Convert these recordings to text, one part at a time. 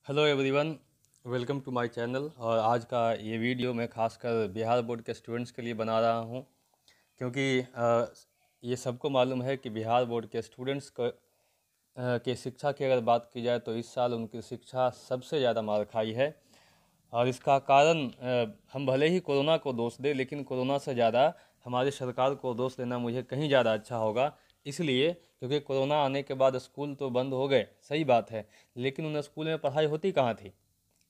Hello everyone, welcome to my channel. और आज का ये वीडियो मैं खासकर बिहार बोर्ड के स्टूडेंट्स के लिए बना रहा हूँ, क्योंकि ये सबको मालूम है कि बिहार बोर्ड के स्टूडेंट्स के शिक्षा की अगर बात की जाए तो इस साल उनकी शिक्षा सबसे ज़्यादा मार खाई है। और इसका कारण हम भले ही कोरोना को दोष दें, लेकिन कोरोना से ज़्यादा हमारी सरकार को दोष देना मुझे कहीं ज़्यादा अच्छा होगा। इसलिए क्योंकि कोरोना आने के बाद स्कूल तो बंद हो गए, सही बात है, लेकिन उन स्कूल में पढ़ाई होती कहाँ थी।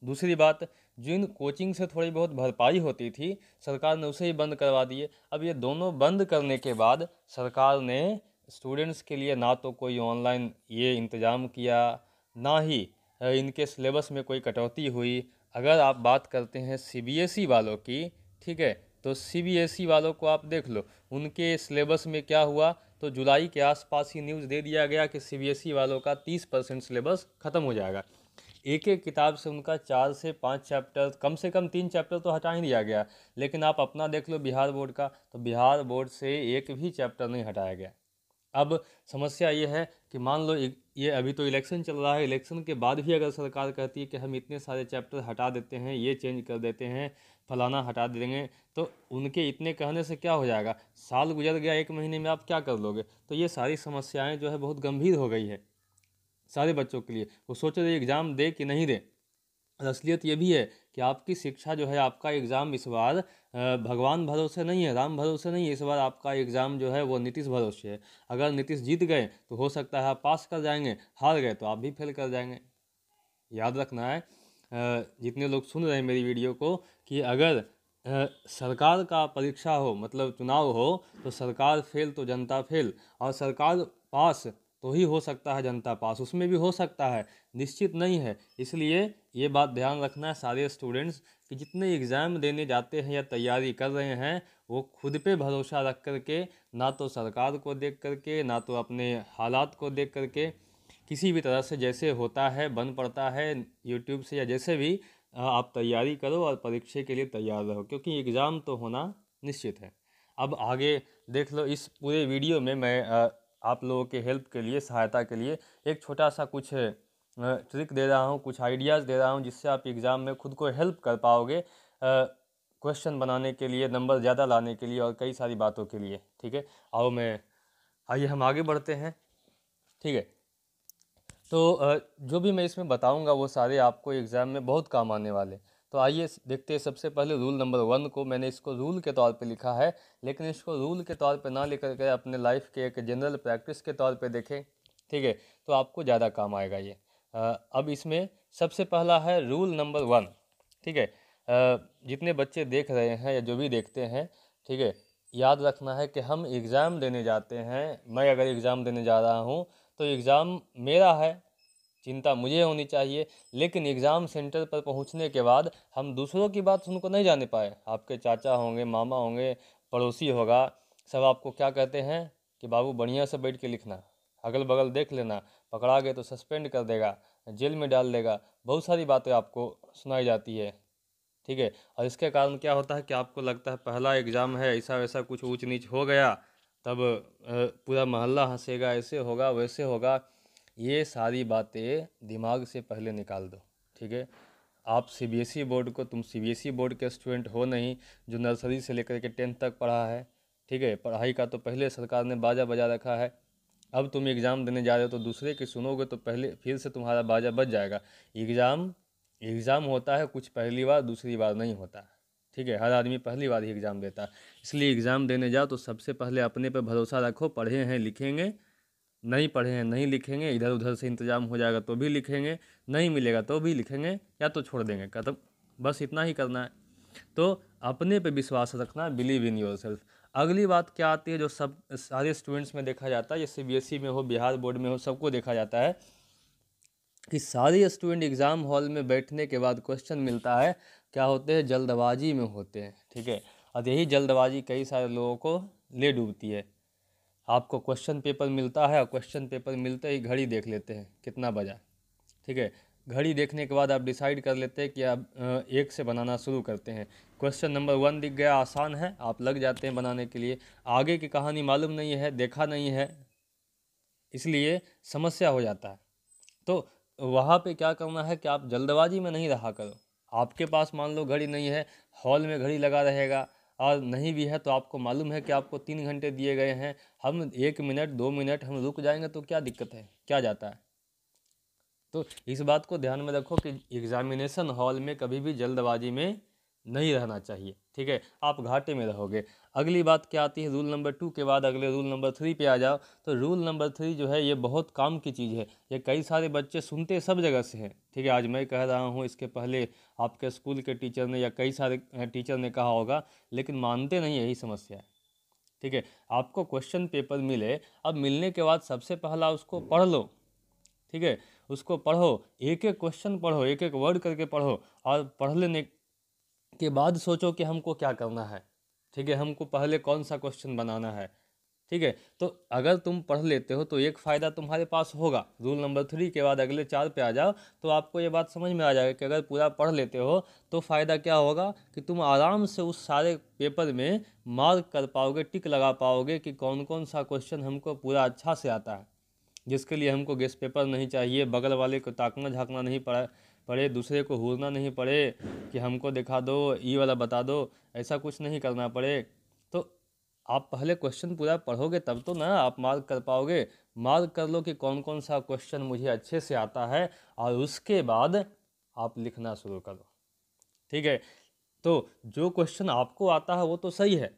दूसरी बात, जिन कोचिंग से थोड़ी बहुत भरपाई होती थी, सरकार ने उसे ही बंद करवा दिए। अब ये दोनों बंद करने के बाद सरकार ने स्टूडेंट्स के लिए ना तो कोई ऑनलाइन ये इंतज़ाम किया, ना ही इनके सिलेबस में कोई कटौती हुई। अगर आप बात करते हैं सीबीएसई वालों की, ठीक है, तो सीबीएसई वालों को आप देख लो, उनके सिलेबस में क्या हुआ। तो जुलाई के आसपास ही न्यूज़ दे दिया गया कि सीबीएसई वालों का 30% सिलेबस ख़त्म हो जाएगा। एक एक किताब से उनका 4 से 5 चैप्टर, कम से कम 3 चैप्टर तो हटा ही दिया गया। लेकिन आप अपना देख लो बिहार बोर्ड का, तो बिहार बोर्ड से एक भी चैप्टर नहीं हटाया गया। अब समस्या ये है कि मान लो ये अभी तो इलेक्शन चल रहा है, इलेक्शन के बाद भी अगर सरकार कहती है कि हम इतने सारे चैप्टर हटा देते हैं, ये चेंज कर देते हैं, फलाना हटा देंगे, तो उनके इतने कहने से क्या हो जाएगा। साल गुजर गया, 1 महीने में आप क्या कर लोगे। तो ये सारी समस्याएं जो है बहुत गंभीर हो गई है सारे बच्चों के लिए। वो सोच रहे एग्ज़ाम दे कि नहीं दे। और असलियत ये भी है कि आपकी शिक्षा जो है, आपका एग्ज़ाम इस बार भगवान भरोसे नहीं है, राम भरोसे नहीं है। इस बार आपका एग्ज़ाम जो है वो नीतीश भरोसे है। अगर नीतीश जीत गए तो हो सकता है आप पास कर जाएंगे, हार गए तो आप भी फेल कर जाएंगे। याद रखना है जितने लोग सुन रहे हैं मेरी वीडियो को, कि अगर सरकार का परीक्षा हो, मतलब चुनाव हो, तो सरकार फेल तो जनता फेल, और सरकार पास तो ही हो सकता है जनता पास, उसमें भी हो सकता है, निश्चित नहीं है। इसलिए ये बात ध्यान रखना है सारे स्टूडेंट्स, कि जितने एग्ज़ाम देने जाते हैं या तैयारी कर रहे हैं, वो खुद पे भरोसा रख करके, ना तो सरकार को देख करके, ना तो अपने हालात को देख करके, किसी भी तरह से जैसे होता है बन पड़ता है यूट्यूब से या जैसे भी, आप तैयारी करो और परीक्षा के लिए तैयार रहो, क्योंकि एग्ज़ाम तो होना निश्चित है। अब आगे देख लो, इस पूरे वीडियो में मैं आप लोगों के हेल्प के लिए, सहायता के लिए एक छोटा सा कुछ ट्रिक दे रहा हूँ, कुछ आइडियाज़ दे रहा हूँ, जिससे आप एग्ज़ाम में खुद को हेल्प कर पाओगे, क्वेश्चन बनाने के लिए, नंबर ज़्यादा लाने के लिए और कई सारी बातों के लिए। ठीक है, आइए हम आगे बढ़ते हैं। ठीक है, तो जो भी मैं इसमें बताऊंगा वो सारे आपको एग्ज़ाम में बहुत काम आने वाले। तो आइए देखते हैं। सबसे पहले रूल नंबर 1 को, मैंने इसको रूल के तौर पे लिखा है, लेकिन इसको रूल के तौर पे ना लेकर के अपने लाइफ के एक जनरल प्रैक्टिस के तौर पे देखें, ठीक है, तो आपको ज़्यादा काम आएगा ये। अब इसमें सबसे पहला है रूल नंबर 1। ठीक है, जितने बच्चे देख रहे हैं या जो भी देखते हैं, ठीक है, याद रखना है कि हम एग्ज़ाम देने जाते हैं। मैं अगर एग्ज़ाम देने जा रहा हूँ तो एग्ज़ाम मेरा है, चिंता मुझे होनी चाहिए। लेकिन एग्ज़ाम सेंटर पर पहुंचने के बाद हम दूसरों की बात सुन को नहीं जाने पाए। आपके चाचा होंगे, मामा होंगे, पड़ोसी होगा, सब आपको क्या कहते हैं कि बाबू बढ़िया से बैठ के लिखना, अगल बगल देख लेना, पकड़ा गए तो सस्पेंड कर देगा, जेल में डाल देगा, बहुत सारी बातें आपको सुनाई जाती है। ठीक है, और इसके कारण क्या होता है कि आपको लगता है पहला एग्ज़ाम है, ऐसा वैसा कुछ ऊंच नीच हो गया, तब पूरा मोहल्ला हंसेगा, ऐसे होगा वैसे होगा। ये सारी बातें दिमाग से पहले निकाल दो। ठीक है, आप सीबीएसई बोर्ड को, तुम सीबीएसई बोर्ड के स्टूडेंट हो नहीं, जो नर्सरी से लेकर के 10th तक पढ़ा है। ठीक है, पढ़ाई का तो पहले सरकार ने बाजा बजा रखा है। अब तुम एग्ज़ाम देने जा रहे हो तो दूसरे की सुनोगे तो पहले फिर से तुम्हारा बाजा बज जाएगा। एग्ज़ाम एग्ज़ाम होता है कुछ पहली बार, दूसरी बार नहीं होता। ठीक है, हर आदमी पहली बार ही एग्ज़ाम देता है। इसलिए एग्ज़ाम देने जाओ तो सबसे पहले अपने पे भरोसा रखो, पढ़े हैं लिखेंगे, नहीं पढ़े हैं नहीं लिखेंगे, इधर उधर से इंतज़ाम हो जाएगा तो भी लिखेंगे, नहीं मिलेगा तो भी लिखेंगे, या तो छोड़ देंगे, खत्म। बस इतना ही करना है। तो अपने पे विश्वास रखना, बिलीव इन योर सेल्फ। अगली बात क्या आती है, जो सब सारे स्टूडेंट्स में देखा जाता है, ये सीबीएसई में हो, बिहार बोर्ड में हो, सबको देखा जाता है कि सारे स्टूडेंट एग्ज़ाम हॉल में बैठने के बाद क्वेश्चन मिलता है, क्या होते हैं, जल्दबाजी में होते हैं। ठीक है, और यही जल्दबाजी कई सारे लोगों को ले डूबती है। आपको क्वेश्चन पेपर मिलता है और क्वेश्चन पेपर मिलते ही घड़ी देख लेते हैं कितना बजा। ठीक है, घड़ी देखने के बाद आप डिसाइड कर लेते हैं कि आप एक से बनाना शुरू करते हैं। क्वेश्चन नंबर 1 दिख गया, आसान है, आप लग जाते हैं बनाने के लिए। आगे की कहानी मालूम नहीं है, देखा नहीं है, इसलिए समस्या हो जाता है। तो वहाँ पे क्या करना है कि आप जल्दबाजी में नहीं रहा करो। आपके पास मान लो घड़ी नहीं है, हॉल में घड़ी लगा रहेगा, और नहीं भी है तो आपको मालूम है कि आपको 3 घंटे दिए गए हैं, हम 1 मिनट 2 मिनट हम रुक जाएंगे तो क्या दिक्कत है, क्या जाता है। तो इस बात को ध्यान में रखो कि एग्जामिनेशन हॉल में कभी भी जल्दबाजी में नहीं रहना चाहिए, ठीक है, आप घाटे में रहोगे। अगली बात क्या आती है, रूल नंबर 2 के बाद अगले रूल नंबर 3 पे आ जाओ। तो रूल नंबर 3 जो है ये बहुत काम की चीज़ है, ये कई सारे बच्चे सुनते सब जगह से हैं, ठीक है। आज मैं कह रहा हूँ, इसके पहले आपके स्कूल के टीचर ने या कई सारे टीचर ने कहा होगा, लेकिन मानते नहीं, यही समस्या है, ठीक है। आपको क्वेश्चन पेपर मिले, अब मिलने के बाद सबसे पहला उसको पढ़ लो, ठीक है, उसको पढ़ो, एक एक क्वेश्चन पढ़ो, एक एक वर्ड करके पढ़ो, और पढ़ लेने के बाद सोचो कि हमको क्या करना है, ठीक है, हमको पहले कौन सा क्वेश्चन बनाना है, ठीक है। तो अगर तुम पढ़ लेते हो तो एक फ़ायदा तुम्हारे पास होगा। रूल नंबर 3 के बाद अगले 4 पे आ जाओ, तो आपको ये बात समझ में आ जाएगा कि अगर पूरा पढ़ लेते हो तो फ़ायदा क्या होगा कि तुम आराम से उस सारे पेपर में मार्क कर पाओगे, टिक लगा पाओगे कि कौन कौन सा क्वेश्चन हमको पूरा अच्छा से आता है, जिसके लिए हमको गेस्ट पेपर नहीं चाहिए, बगल वाले को ताकना झांकना नहीं पड़े, दूसरे को घूरना नहीं पड़े कि हमको दिखा दो, ई वाला बता दो, ऐसा कुछ नहीं करना पड़े। तो आप पहले क्वेश्चन पूरा पढ़ोगे तब तो ना आप मार्क कर पाओगे। मार्क कर लो कि कौन कौन सा क्वेश्चन मुझे अच्छे से आता है, और उसके बाद आप लिखना शुरू करो, ठीक है। तो जो क्वेश्चन आपको आता है वो तो सही है,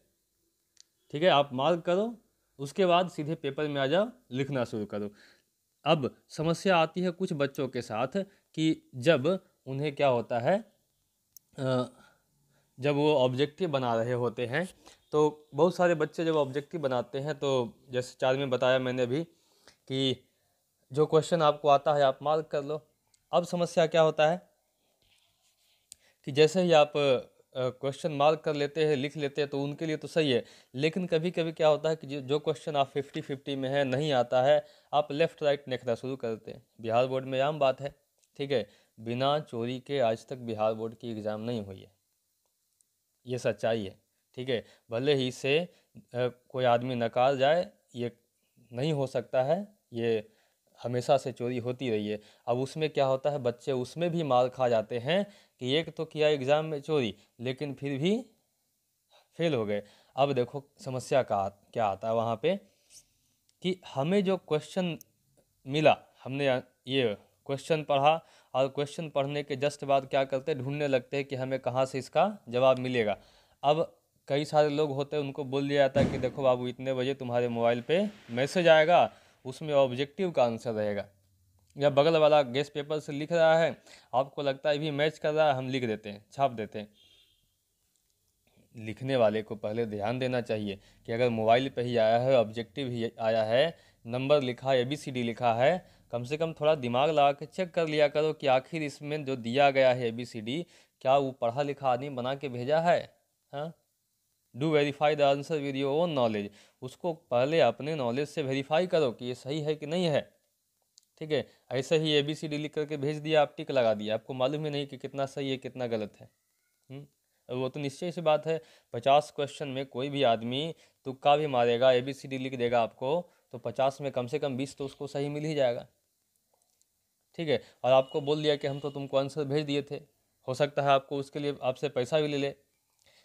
ठीक है, आप मार्क करो, उसके बाद सीधे पेपर में आ जाओ, लिखना शुरू करो। अब समस्या आती है कुछ बच्चों के साथ कि जब उन्हें क्या होता है, अ, जब वो ऑब्जेक्टिव बना रहे होते हैं, तो बहुत सारे बच्चे जब ऑब्जेक्टिव बनाते हैं, तो जैसे 4 में बताया मैंने भी कि जो क्वेश्चन आपको आता है आप मार्क कर लो। अब समस्या क्या होता है कि जैसे ही आप क्वेश्चन मार्क कर लेते हैं, लिख लेते हैं, तो उनके लिए तो सही है, लेकिन कभी कभी क्या होता है कि जो क्वेश्चन आप 50-50 में है, नहीं आता है, आप लेफ़्ट राइट लिखना शुरू कर देते हैं। बिहार बोर्ड में आम बात है, ठीक है, बिना चोरी के आज तक बिहार बोर्ड की एग्ज़ाम नहीं हुई है, ये सच्चाई है, ठीक है। भले ही से कोई आदमी नकार जाए, ये नहीं हो सकता है, ये हमेशा से चोरी होती रही है। अब उसमें क्या होता है, बच्चे उसमें भी मार खा जाते हैं कि एक तो किया एग्ज़ाम में चोरी, लेकिन फिर भी फेल हो गए। अब देखो समस्या का क्या आता है वहाँ पे कि हमें जो क्वेश्चन मिला, हमने ये क्वेश्चन पढ़ा, और क्वेश्चन पढ़ने के जस्ट बाद क्या करते हैं, ढूंढने लगते हैं कि हमें कहाँ से इसका जवाब मिलेगा। अब कई सारे लोग होते हैं, उनको बोल दिया जाता है कि देखो बाबू, इतने बजे तुम्हारे मोबाइल पे मैसेज आएगा, उसमें ऑब्जेक्टिव का आंसर रहेगा, या बगल वाला गेस्ट पेपर से लिख रहा है, आपको लगता है भी मैच कर रहा है, हम लिख देते हैं, छाप देते हैं। लिखने वाले को पहले ध्यान देना चाहिए कि अगर मोबाइल पे ही आया है, ऑब्जेक्टिव ही आया है, नंबर लिखा है, ABCD लिखा है, कम से कम थोड़ा दिमाग लगा के चेक कर लिया करो कि आखिर इसमें जो दिया गया है ABCD, क्या वो पढ़ा लिखा आदमी बना के भेजा है। हाँ, do verify the answer with your own knowledge, उसको पहले अपने नॉलेज से वेरीफाई करो कि ये सही है कि नहीं है, ठीक है। ऐसे ही ABCD लिख करके भेज दिया, आप टिक लगा दिया, आपको मालूम ही नहीं कि कितना सही है कितना गलत है। वो तो निश्चय सी बात है, 50 क्वेश्चन में कोई भी आदमी तुक्का भी मारेगा, ABCD लिख देगा आपको, तो 50 में कम से कम 20 तो उसको सही मिल ही जाएगा, ठीक है। और आपको बोल दिया कि हम तो तुमको आंसर भेज दिए थे, हो सकता है आपको उसके लिए आपसे पैसा भी ले ले,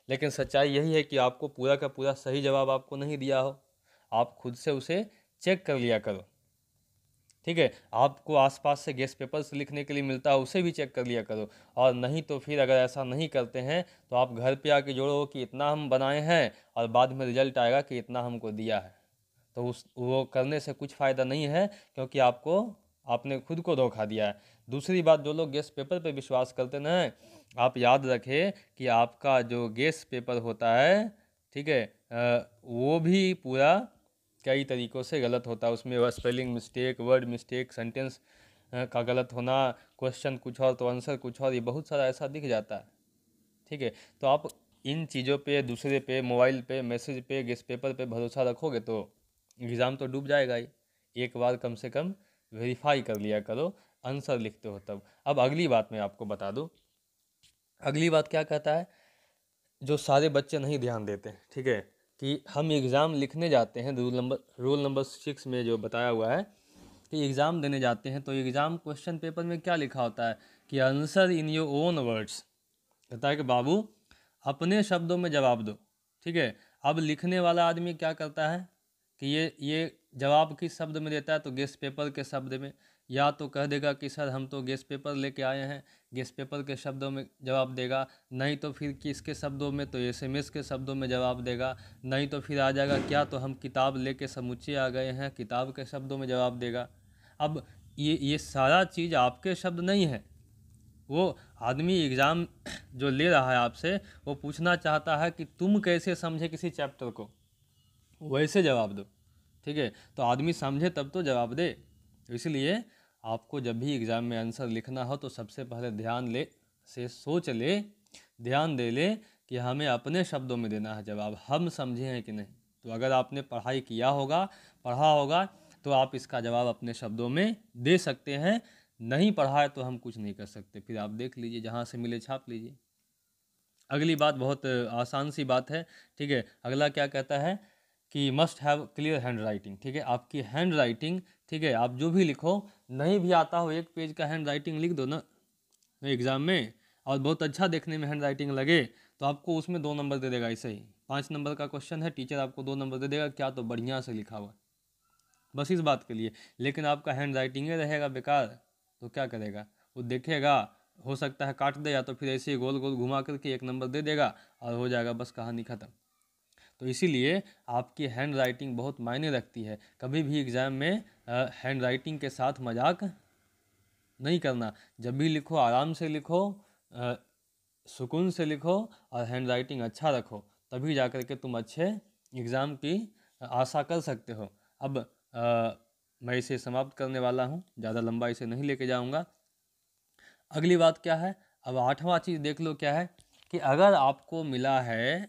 लेकिन सच्चाई यही है कि आपको पूरा का पूरा सही जवाब आपको नहीं दिया हो। आप खुद से उसे चेक कर लिया करो, ठीक है। आपको आसपास से गेस्ट पेपर्स लिखने के लिए मिलता है, उसे भी चेक कर लिया करो। और नहीं तो फिर अगर ऐसा नहीं करते हैं तो आप घर पे आके जोड़ो कि इतना हम बनाए हैं, और बाद में रिजल्ट आएगा कि इतना हमको दिया है, तो उस वो करने से कुछ फ़ायदा नहीं है, क्योंकि आपने खुद को धोखा दिया है। दूसरी बात, जो लोग गेस्ट पेपर पे विश्वास करते ना, आप याद रखें कि आपका जो गेस्ट पेपर होता है, ठीक है, वो भी पूरा कई तरीक़ों से गलत होता है। उसमें spelling mistake, word mistake, sentence का गलत होना, क्वेश्चन कुछ और तो आंसर कुछ और, ये बहुत सारा ऐसा दिख जाता है, ठीक है। तो आप इन चीज़ों पे, दूसरे पे, मोबाइल पे, मैसेज पे, गेस्ट पेपर पे भरोसा रखोगे तो एग्ज़ाम तो डूब जाएगा ही। एक बार कम से कम वेरीफाई कर लिया करो, आंसर लिखते हो तब। अब अगली बात मैं आपको बता दूँ, अगली बात क्या कहता है, जो सारे बच्चे नहीं ध्यान देते, ठीक है, कि हम एग्ज़ाम लिखने जाते हैं, रूल नंबर 6 में जो बताया हुआ है कि एग्ज़ाम देने जाते हैं तो एग्ज़ाम क्वेश्चन पेपर में क्या लिखा होता है कि answer in your own words, कहता है कि बाबू अपने शब्दों में जवाब दो। ठीक है, अब लिखने वाला आदमी क्या करता है कि ये जवाब किस शब्द में देता है, तो गेस्ट पेपर के शब्द में, या तो कह देगा कि सर हम तो गेस्ट पेपर लेके आए हैं, गेस्ट पेपर के शब्दों में जवाब देगा, नहीं तो फिर किसके शब्दों में, तो एसएमएस के शब्दों में जवाब देगा, नहीं तो फिर आ जाएगा क्या, तो हम किताब लेके समूचे आ गए हैं, किताब के शब्दों में जवाब देगा। अब ये सारा चीज़ आपके शब्द नहीं है, वो आदमी एग्ज़ाम जो ले रहा है आपसे वो पूछना चाहता है कि तुम कैसे समझे किसी चैप्टर को, वैसे जवाब दो। ठीक है, तो आदमी समझे तब तो जवाब दे। इसलिए आपको जब भी एग्ज़ाम में आंसर लिखना हो तो सबसे पहले सोच ले, ध्यान दे ले कि हमें अपने शब्दों में देना है जवाब, हम समझे हैं कि नहीं। तो अगर आपने पढ़ाई किया होगा, पढ़ा होगा, तो आप इसका जवाब अपने शब्दों में दे सकते हैं। नहीं पढ़ा है तो हम कुछ नहीं कर सकते, फिर आप देख लीजिए, जहाँ से मिले छाप लीजिए। अगली बात बहुत आसान सी बात है। ठीक है, अगला क्या कहता है कि must have clear hand writing. ठीक है, आपकी हैंड राइटिंग, ठीक है, आप जो भी लिखो, नहीं भी आता हो 1 पेज का हैंड राइटिंग लिख दो ना एग्ज़ाम में, और बहुत अच्छा देखने में हैंड राइटिंग लगे तो आपको उसमें 2 नंबर दे देगा। ऐसे ही 5 नंबर का क्वेश्चन है, टीचर आपको 2 नंबर दे देगा, क्या तो बढ़िया से लिखा हुआ, बस इस बात के लिए। लेकिन आपका हैंड राइटिंग रहेगा बेकार, तो क्या करेगा, वो देखेगा, हो सकता है काट दे, या तो फिर ऐसे ही गोल गोल घुमा करके 1 नंबर दे देगा और हो जाएगा, बस कहानी ख़त्म। तो इसीलिए आपकी हैंड राइटिंग बहुत मायने रखती है। कभी भी एग्ज़ाम में हैंड राइटिंग के साथ मजाक नहीं करना। जब भी लिखो आराम से लिखो, सुकून से लिखो और हैंड राइटिंग अच्छा रखो, तभी जा कर के तुम अच्छे एग्ज़ाम की आशा कर सकते हो। अब मैं इसे समाप्त करने वाला हूँ, ज़्यादा लंबा इसे नहीं लेके जाऊँगा। अगली बात क्या है, अब 8वां चीज़ देख लो क्या है कि अगर आपको मिला है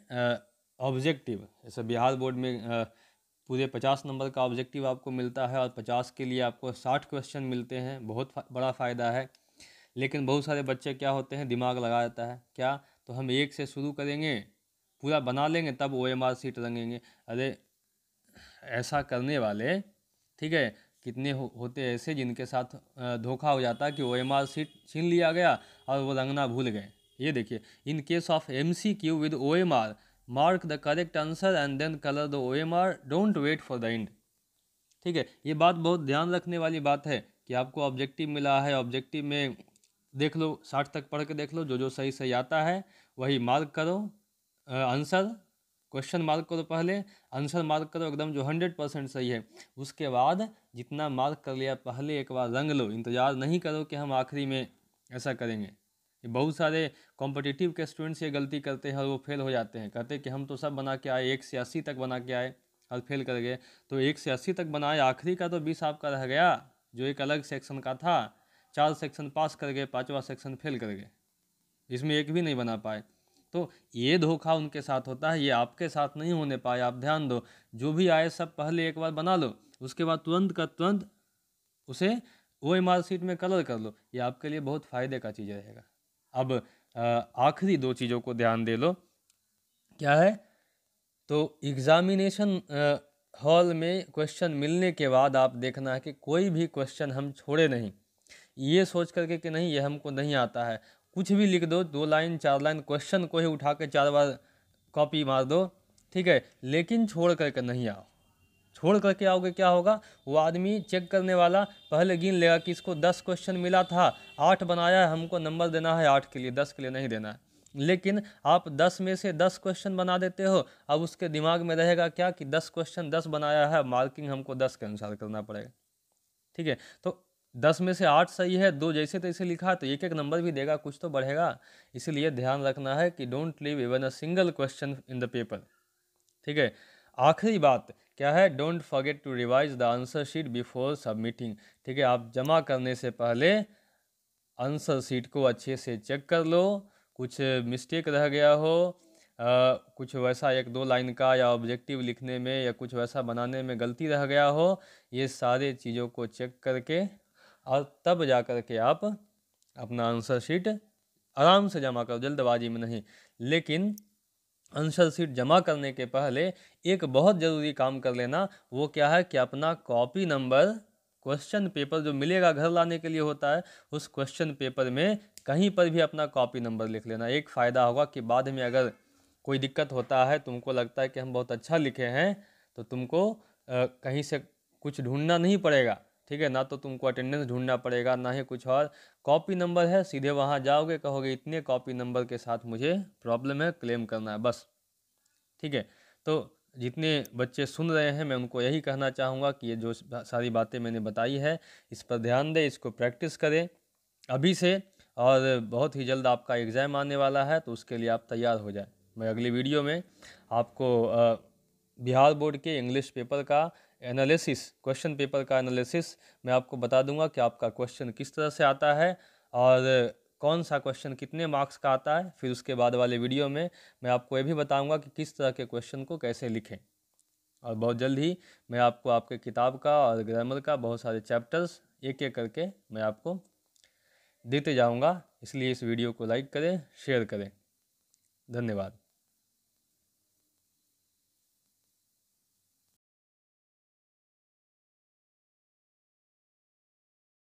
ऑब्जेक्टिव, जैसे बिहार बोर्ड में पूरे 50 नंबर का ऑब्जेक्टिव आपको मिलता है और 50 के लिए आपको 60 क्वेश्चन मिलते हैं, बहुत बड़ा फ़ायदा है। लेकिन बहुत सारे बच्चे क्या होते हैं, दिमाग लगा देता है क्या, तो हम 1 से शुरू करेंगे, पूरा बना लेंगे, तब OMR सीट रंगेंगे। अरे ऐसा करने वाले, ठीक है, कितने होते ऐसे जिनके साथ धोखा हो जाता है कि OMR सीट छीन लिया गया और वो रंगना भूल गए। ये देखिए, in case of MCQ with OMR mark the correct answer and then colour the OMR, don't wait for the end. ठीक है, ये बात बहुत ध्यान रखने वाली बात है कि आपको ऑब्जेक्टिव मिला है, ऑब्जेक्टिव में देख लो 60 तक पढ़ के देख लो, जो जो सही सही आता है वही मार्क करो, आंसर क्वेश्चन मार्क करो, पहले आंसर मार्क करो एकदम जो 100% सही है। उसके बाद जितना मार्क कर लिया पहले एक बार रंग लो, इंतज़ार नहीं करो कि हम आखिरी में ऐसा करेंगे। ये बहुत सारे कॉम्पिटिटिव के स्टूडेंट्स ये गलती करते हैं और वो फेल हो जाते हैं, कहते हैं कि हम तो सब बना के आए, 1 से 80 तक बना के आए और फेल कर गए। तो 1 से 80 तक बनाए, आखिरी का तो 20 आपका रह गया, जो एक अलग सेक्शन का था। 4 सेक्शन पास कर गए, 5वां सेक्शन फेल कर गए, इसमें एक भी नहीं बना पाए। तो ये धोखा उनके साथ होता है, ये आपके साथ नहीं होने पाए। आप ध्यान दो, जो भी आए सब पहले एक बार बना लो, उसके बाद तुरंत का तुरंत उसे OMR सीट में कलर कर लो, ये आपके लिए बहुत फ़ायदे का चीज़ रहेगा। अब आखिरी 2 चीज़ों को ध्यान दे लो, क्या है, तो एग्ज़ामिनेशन हॉल में क्वेश्चन मिलने के बाद आप देखना है कि कोई भी क्वेश्चन हम छोड़े नहीं, ये सोच करके कि नहीं ये हमको नहीं आता है, कुछ भी लिख दो, 2 लाइन 4 लाइन, क्वेश्चन को ही उठा के 4 बार कॉपी मार दो, ठीक है, लेकिन छोड़ करके नहीं आओ। छोड़ करके आओगे क्या होगा, वो आदमी चेक करने वाला पहले गिन लेगा कि इसको 10 क्वेश्चन मिला था, 8 बनाया है, हमको नंबर देना है 8 के लिए, 10 के लिए नहीं देना है। लेकिन आप 10 में से 10 क्वेश्चन बना देते हो, अब उसके दिमाग में रहेगा क्या कि 10 क्वेश्चन 10 बनाया है, मार्किंग हमको 10 के अनुसार करना पड़ेगा। ठीक है, तो 10 में से 8 सही है, 2 जैसे तैसे लिखा, तो 1-1 नंबर भी देगा, कुछ तो बढ़ेगा। इसलिए ध्यान रखना है कि don't leave even a single question in the paper. ठीक है, आखिरी बात क्या है, don't forget to revise the answer sheet before submitting. ठीक है, आप जमा करने से पहले आंसर शीट को अच्छे से चेक कर लो, कुछ मिस्टेक रह गया हो, कुछ वैसा 1-2 लाइन का या ऑब्जेक्टिव लिखने में या कुछ वैसा बनाने में गलती रह गया हो, ये सारे चीज़ों को चेक करके और तब जा कर के आप अपना आंसर शीट आराम से जमा करो, जल्दबाजी में नहीं। लेकिन आंसर शीट जमा करने के पहले एक बहुत ज़रूरी काम कर लेना, वो क्या है कि अपना कॉपी नंबर क्वेश्चन पेपर जो मिलेगा घर लाने के लिए होता है, उस क्वेश्चन पेपर में कहीं पर भी अपना कॉपी नंबर लिख लेना। एक फ़ायदा होगा कि बाद में अगर कोई दिक्कत होता है, तुमको लगता है कि हम बहुत अच्छा लिखे हैं, तो तुमको कहीं से कुछ ढूंढना नहीं पड़ेगा, ठीक है ना। तो तुमको अटेंडेंस ढूंढना पड़ेगा, ना ही कुछ और। कॉपी नंबर है, सीधे वहाँ जाओगे, कहोगे इतने कॉपी नंबर के साथ मुझे प्रॉब्लम है, क्लेम करना है, बस, ठीक है। तो जितने बच्चे सुन रहे हैं, मैं उनको यही कहना चाहूँगा कि ये जो सारी बातें मैंने बताई है, इस पर ध्यान दें, इसको प्रैक्टिस करें अभी से, और बहुत ही जल्द आपका एग्ज़ाम आने वाला है, तो उसके लिए आप तैयार हो जाएं। मैं अगली वीडियो में आपको बिहार बोर्ड के इंग्लिश पेपर का एनालिसिस, क्वेश्चन पेपर का एनालिसिस मैं आपको बता दूंगा कि आपका क्वेश्चन किस तरह से आता है और कौन सा क्वेश्चन कितने मार्क्स का आता है। फिर उसके बाद वाले वीडियो में मैं आपको ये भी बताऊंगा कि किस तरह के क्वेश्चन को कैसे लिखें। और बहुत जल्द ही मैं आपको आपके किताब का और ग्रामर का बहुत सारे चैप्टर्स एक एक करके मैं आपको देते जाऊंगा। इसलिए इस वीडियो को लाइक करें, शेयर करें। धन्यवाद।